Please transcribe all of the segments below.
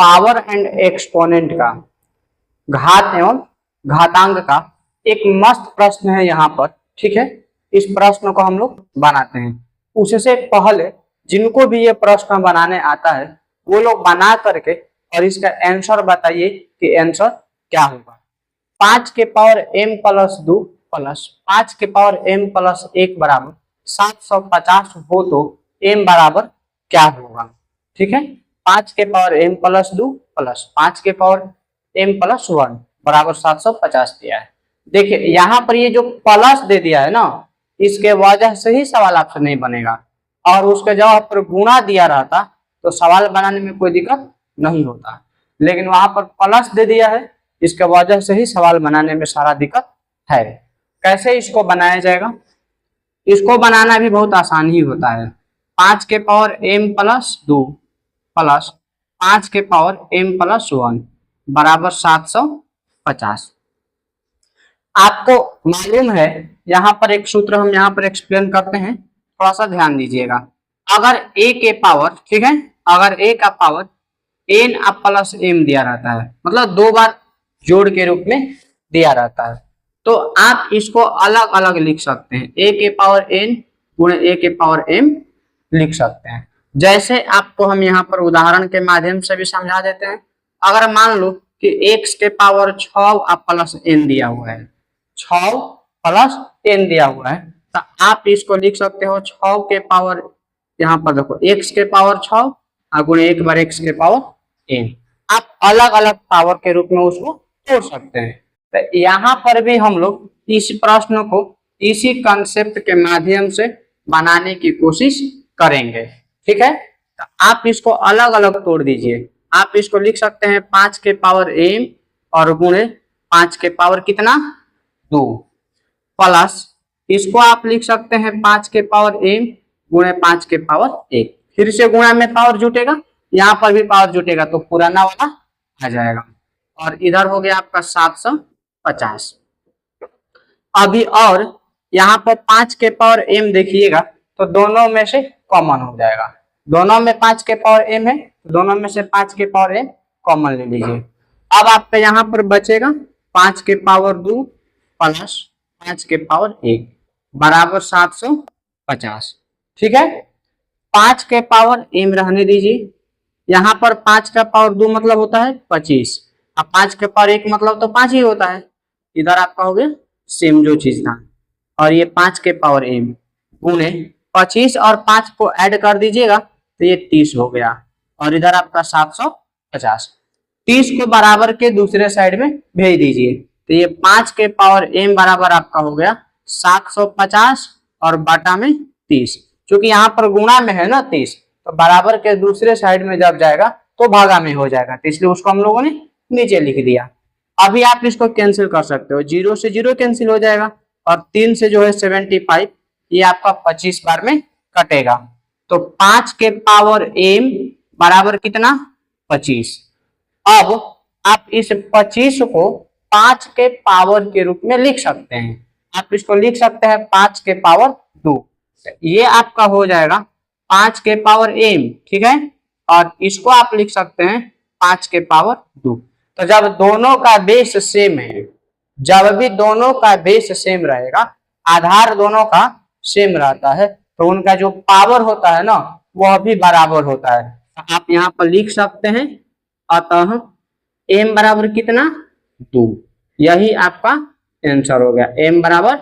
Power and exponent का, घात एवं घातांक का एक मस्त प्रश्न है यहाँ पर। ठीक है, इस प्रश्न को हम लोग बनाते हैं। उससे पहले जिनको भी ये प्रश्न बनाने आता है वो लोग बना करके और इसका आंसर बताइए कि आंसर क्या होगा। 5 के पावर m प्लस 2 प्लस 5 के पावर m प्लस 1 बराबर 750 हो तो m बराबर क्या होगा। ठीक है, 5 के पावर m प्लस 2 प्लस 5 के पावर m प्लस 1 बराबर 750 दिया है। देखिए यहाँ पर ये जो प्लस दे दिया है ना, इसके वजह से ही सवाल आपसे नहीं बनेगा, और उसके जवाब पर गुणा दिया रहता तो सवाल बनाने में कोई दिक्कत नहीं होता, लेकिन वहां पर प्लस दे दिया है, इसके वजह से ही सवाल बनाने में सारा दिक्कत है। कैसे इसको बनाया जाएगा, इसको बनाना भी बहुत आसान ही होता है। 5 के पावर m प्लस 2 प्लस 5 के पावर m प्लस 1 बराबर 750। आपको मालूम है यहाँ पर एक सूत्र हम यहाँ पर एक्सप्लेन करते हैं, थोड़ा सा ध्यान दीजिएगा। अगर a के पावर, ठीक है, अगर a का पावर n प्लस m दिया रहता है, मतलब 2 बार जोड़ के रूप में दिया रहता है, तो आप इसको अलग अलग लिख सकते हैं। a के पावर n गुणे a के पावर m लिख सकते हैं। जैसे आपको हम यहाँ पर उदाहरण के माध्यम से भी समझा देते हैं। अगर मान लो कि x के पावर 6 प्लस n दिया हुआ है, 6 प्लस n दिया हुआ है, तो आप इसको लिख सकते हो 6 के पावर, यहाँ पर देखो x के पावर 6 गुणे 1 बार x के पावर n। आप अलग अलग पावर के रूप में उसको तोड़ सकते हैं। तो यहाँ पर भी हम लोग इस प्रश्न को इसी कंसेप्ट के माध्यम से बनाने की कोशिश करेंगे। ठीक है, तो आप इसको अलग अलग तोड़ दीजिए। आप इसको लिख सकते हैं 5 के पावर m और गुणे 5 के पावर कितना 2 प्लस इसको आप लिख सकते हैं 5 के पावर m गुणे 5 के पावर 1। फिर से गुणा में पावर जुटेगा, यहाँ पर भी पावर जुटेगा तो पुराना वाला आ जाएगा, और इधर हो गया आपका 750। अभी और यहाँ पर 5 के पावर m देखिएगा तो दोनों में से कॉमन हो जाएगा। दोनों में 5 के पावर m है, दोनों में से 5 के पावर m कॉमन ले लीजिए। अब आपका यहाँ पर बचेगा 5 के पावर 2 प्लस 5 के पावर 1 बराबर 750। ठीक है, 5 के पावर m रहने दीजिए। यहाँ पर 5 का पावर 2 मतलब होता है 25, अब 5 के पावर 1 मतलब तो 5 ही होता है। इधर आपका हो गया सेम जो चीज था, और ये 5 के पावर m गुणे 25 और 5 को ऐड कर दीजिएगा तो ये 30 हो गया, और इधर आपका 750। 30 को बराबर के दूसरे साइड में भेज दीजिए तो ये 5 के पावर m बराबर आपका हो गया 750 और बटा में 30। क्योंकि यहाँ पर गुणा में है ना 30, तो बराबर के दूसरे साइड में जब जाएगा तो भागा में हो जाएगा, तो इसलिए उसको हम लोगों ने नीचे लिख दिया। अभी आप इसको कैंसिल कर सकते हो, 0 से 0 कैंसिल हो जाएगा, और 3 से जो है 75, ये आपका 25 बार में कटेगा। तो 5 के पावर m बराबर कितना 25। अब आप इस 25 को 5 के पावर के रूप में लिख सकते हैं। आप इसको लिख सकते हैं 5 के पावर 2, ये आपका हो जाएगा 5 के पावर m। ठीक है, और इसको आप लिख सकते हैं 5 के पावर 2। तो जब दोनों का बेस सेम है, जब भी दोनों का बेस सेम रहेगा, आधार दोनों का सेम रहता है, तो उनका जो पावर होता है ना वह भी बराबर होता है। तो आप यहाँ पर लिख सकते हैं, अतः m बराबर कितना 2, यही आपका आंसर हो गया। m बराबर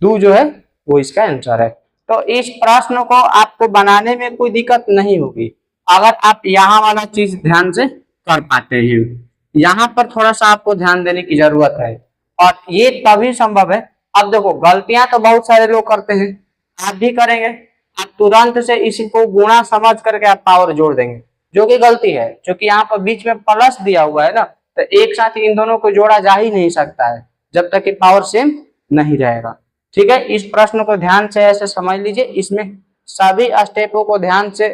2 जो है वो इसका आंसर है। तो इस प्रश्न को आपको बनाने में कोई दिक्कत नहीं होगी अगर आप यहाँ वाला चीज ध्यान से कर पाते हैं। यहाँ पर थोड़ा सा आपको ध्यान देने की जरूरत है, और ये तभी संभव है। अब देखो गलतियां तो बहुत सारे लोग करते हैं, आप भी करेंगे। आप तुरंत से इसी को गुणा समझ करके आप पावर जोड़ देंगे, जो कि गलती है, क्योंकि यहाँ पर बीच में प्लस दिया हुआ है ना, तो एक साथ इन दोनों को जोड़ा जा ही नहीं सकता है जब तक कि पावर सेम नहीं रहेगा। ठीक है, इस प्रश्न को ध्यान से ऐसे समझ लीजिए, इसमें सभी स्टेपों को ध्यान से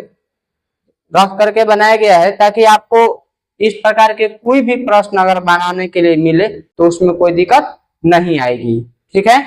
रख करके बनाया गया है ताकि आपको इस प्रकार के कोई भी प्रश्न अगर बनाने के लिए मिले तो उसमें कोई दिक्कत नहीं आएगी। ठीक है।